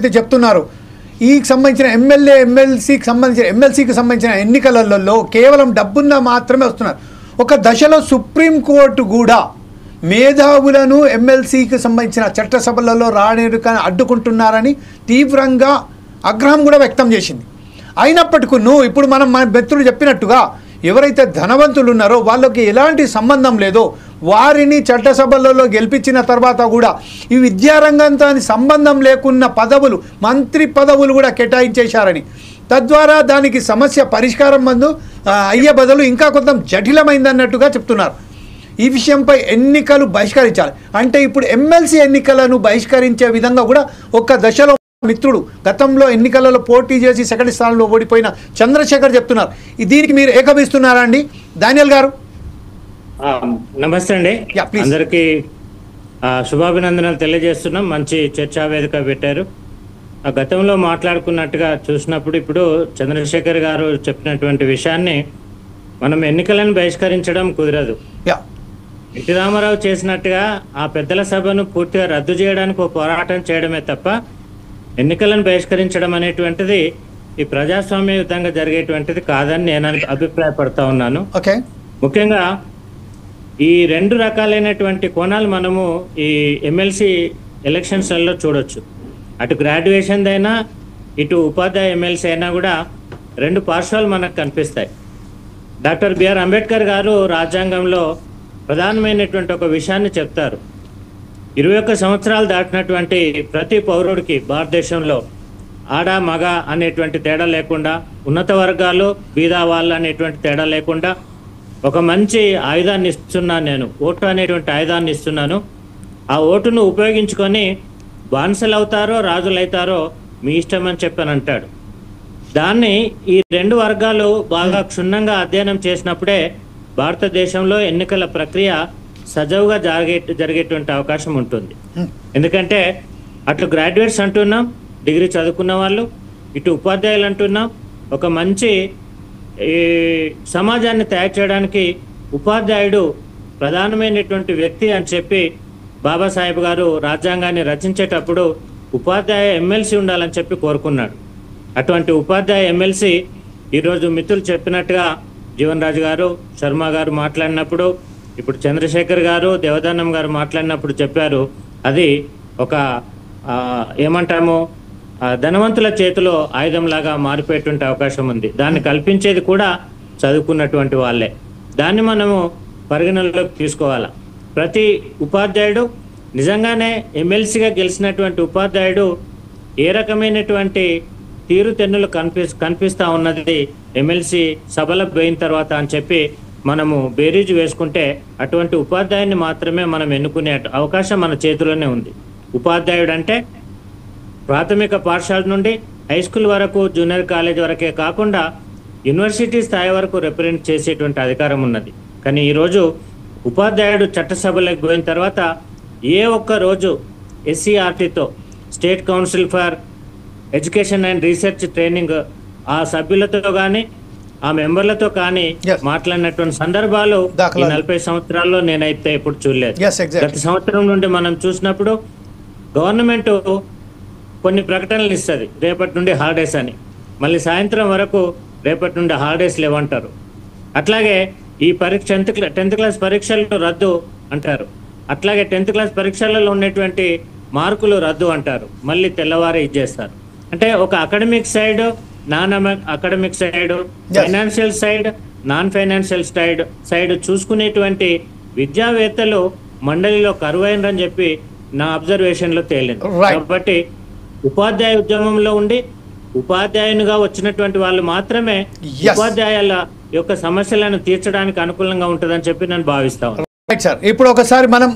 ఏదైతే చెప్తున్నారో ఈ సంబంధించిన ఎమ్మెల్సీకి సంబంధించిన ఎన్నికలలో కేవలం డబ్బున్న మాత్రమే వస్తున్నారు. ఒక దశలో సుప్రీంకోర్టు కూడా మేధావులను ఎమ్మెల్సీకి సంబంధించిన చట్టసభలలో రానిరుకని అడ్డుకుంటున్నారని తీవ్రంగా ఆగ్రహం కూడా వ్యక్తం చేసింది. అయినప్పటికీ ఇప్పుడు మన మిత్రులు చెప్పినట్టుగా ఎవరైతే ధనవంతులు ఉన్నారో వాళ్ళకి ఎలాంటి సంబంధం లేదో వారిని చట్టసభలలో గెలిపించిన తర్వాత కూడా ఈ విద్యారంగంతో సంబంధం లేకున్న పదవులు, మంత్రి పదవులు కూడా కేటాయించేశారని, తద్వారా దానికి సమస్య పరిష్కారం అయ్యే బదులు ఇంకా కొంత జటిలమైందన్నట్టుగా చెప్తున్నారు. ఈ విషయంపై ఎన్నికలు బహిష్కరించాలి అంటే ఇప్పుడు ఎమ్మెల్సీ ఎన్నికలను బహిష్కరించే విధంగా కూడా ఒక దశలో మిత్రుడు గతంలో ఎన్నికలలో పోటీ చేసి సెకండ్ స్థానంలో ఓడిపోయిన చంద్రశేఖర్ చెప్తున్నారు. దీనికి మీరు ఏకభిస్తున్నారా అండి డానియల్ గారు? నమస్తే అండి, అందరికీ శుభాభినందనలు తెలియజేస్తున్నాం. మంచి చర్చా వేదిక పెట్టారు. గతంలో మాట్లాడుకున్నట్టుగా చూసినప్పుడు ఇప్పుడు చంద్రశేఖర్ గారు చెప్పినటువంటి విషయాన్ని మనం ఎన్నికలను బహిష్కరించడం కుదరదు. ఎన్టీ రామారావు చేసినట్టుగా ఆ పెద్దల సభను పూర్తిగా రద్దు చేయడానికి ఒక పోరాటం చేయడమే తప్ప ఎన్నికలను బహిష్కరించడం అనేటువంటిది ఈ ప్రజాస్వామ్యయుతంగా జరిగేటువంటిది కాదని నేను అభిప్రాయపడతా ఉన్నాను. ముఖ్యంగా ఈ రెండు రకాలైనటువంటి కోణాలు మనము ఈ ఎమ్మెల్సీ ఎలక్షన్స్లలో చూడొచ్చు. అటు గ్రాడ్యుయేషన్ అయినా ఇటు ఉపాధ్యాయ ఎమ్మెల్సీ అయినా కూడా రెండు పార్శ్వాలు మనకు కనిపిస్తాయి. డాక్టర్ బిఆర్ అంబేద్కర్ గారు రాజ్యాంగంలో ప్రధానమైనటువంటి ఒక విషయాన్ని చెప్తారు. 21 సంవత్సరాలు దాటినటువంటి ప్రతి పౌరుడికి భారతదేశంలో ఆడ మగ అనేటువంటి తేడా లేకుండా, ఉన్నత వర్గాలు బీద వాళ్ళు అనేటువంటి తేడా లేకుండా ఒక మంచి ఆయుధాన్ని ఇస్తున్నాను నేను, ఓటు అనేటువంటి ఆయుధాన్ని ఇస్తున్నాను. ఆ ఓటును ఉపయోగించుకొని బానిసలు అవుతారో రాజులు అవుతారో మీ ఇష్టం అని చెప్పని అంటాడు. దాన్ని ఈ రెండు వర్గాలు బాగా క్షుణ్ణంగా అధ్యయనం చేసినప్పుడే భారతదేశంలో ఎన్నికల ప్రక్రియ సజావుగా జరిగేటువంటి అవకాశం ఉంటుంది. ఎందుకంటే అటు గ్రాడ్యుయేట్స్ అంటున్నాం, డిగ్రీ చదువుకున్న వాళ్ళు, ఇటు ఉపాధ్యాయులు అంటున్నాం. ఒక మంచి సమాజాన్ని తయారు చేయడానికి ఉపాధ్యాయుడు ప్రధానమైనటువంటి వ్యక్తి అని చెప్పి బాబాసాహెబ్ గారు రాజ్యాంగాన్ని రచించేటప్పుడు ఉపాధ్యాయ ఎమ్మెల్సీ ఉండాలని చెప్పి కోరుకున్నాడు. అటువంటి ఉపాధ్యాయ ఎమ్మెల్సీ ఈరోజు మిత్రులు చెప్పినట్టుగా జీవన్ రాజు గారు, శర్మ గారు మాట్లాడినప్పుడు, ఇప్పుడు చంద్రశేఖర్ గారు, దేవదానం గారు మాట్లాడినప్పుడు చెప్పారు, అది ఒక ఏమంటాము ధనవంతుల చేతిలో ఆయుధంలాగా మారిపోయేటువంటి అవకాశం ఉంది. దాన్ని కల్పించేది కూడా చదువుకున్నటువంటి వాళ్ళే. దాన్ని మనము పరిగణనలోకి తీసుకోవాలా. ప్రతి ఉపాధ్యాయుడు నిజంగానే ఎమ్మెల్సీగా గెలిచినటువంటి ఉపాధ్యాయుడు ఏ రకమైనటువంటి తీరుతెన్నులు కనిపిస్తూ ఉన్నది ఎమ్మెల్సీ సభలకు పోయిన తర్వాత అని చెప్పి మనము బేరీజు వేసుకుంటే అటువంటి ఉపాధ్యాయుని మాత్రమే మనం ఎన్నుకునే అవకాశం మన చేతిలోనే ఉంది. ఉపాధ్యాయుడు అంటే ప్రాథమిక పాఠశాల నుండి హై స్కూల్ వరకు, జూనియర్ కాలేజ్ వరకే కాకుండా యూనివర్సిటీ స్థాయి వరకు రిప్రజెంట్ చేసేటువంటి అధికారం ఉన్నది. కానీ ఈరోజు ఉపాధ్యాయుడు చట్టసభలకు పోయిన తర్వాత ఏ ఒక్క రోజు ఎస్సీఆర్టీతో, state council for education and research training, ఆ సభ్యులతో కానీ ఆ మెంబర్లతో కానీ మాట్లాడినటువంటి సందర్భాలు ఈ 40 సంవత్సరాల్లో నేనైతే ఎప్పుడు చూడలేదు. గత సంవత్సరం నుండి మనం చూసినప్పుడు గవర్నమెంట్ కొన్ని ప్రకటనలు ఇస్తుంది, రేపటి నుండి హాలిడేస్ అని. మళ్ళీ సాయంత్రం వరకు రేపటి నుండి హాలిడేస్ లేవంటారు. అట్లాగే ఈ 10th క్లాస్ పరీక్షలు రద్దు అంటారు. అట్లాగే 10th క్లాస్ పరీక్షలలో ఉన్నటువంటి మార్కులు రద్దు అంటారు. మళ్ళీ తెల్లవారే ఇచ్చేస్తారు. అంటే ఒక academic side, non academic side, financial side, non financial side చూసుకునేటువంటి విద్యావేత్తలు మండలిలో కరువైనరని చెప్పి నా అబ్జర్వేషన్ లో తేలింది. కాబట్టి ఉపాధ్యాయ ఉద్యమంలో ఉండి ఉపాధ్యాయునిగా వచ్చినటువంటి వాళ్ళు మాత్రమే ఉపాధ్యాయుల యొక్క సమస్యలను తీర్చడానికి అనుకూలంగా ఉంటుందని చెప్పి నేను భావిస్తాను. ఇప్పుడు ఒకసారి మనం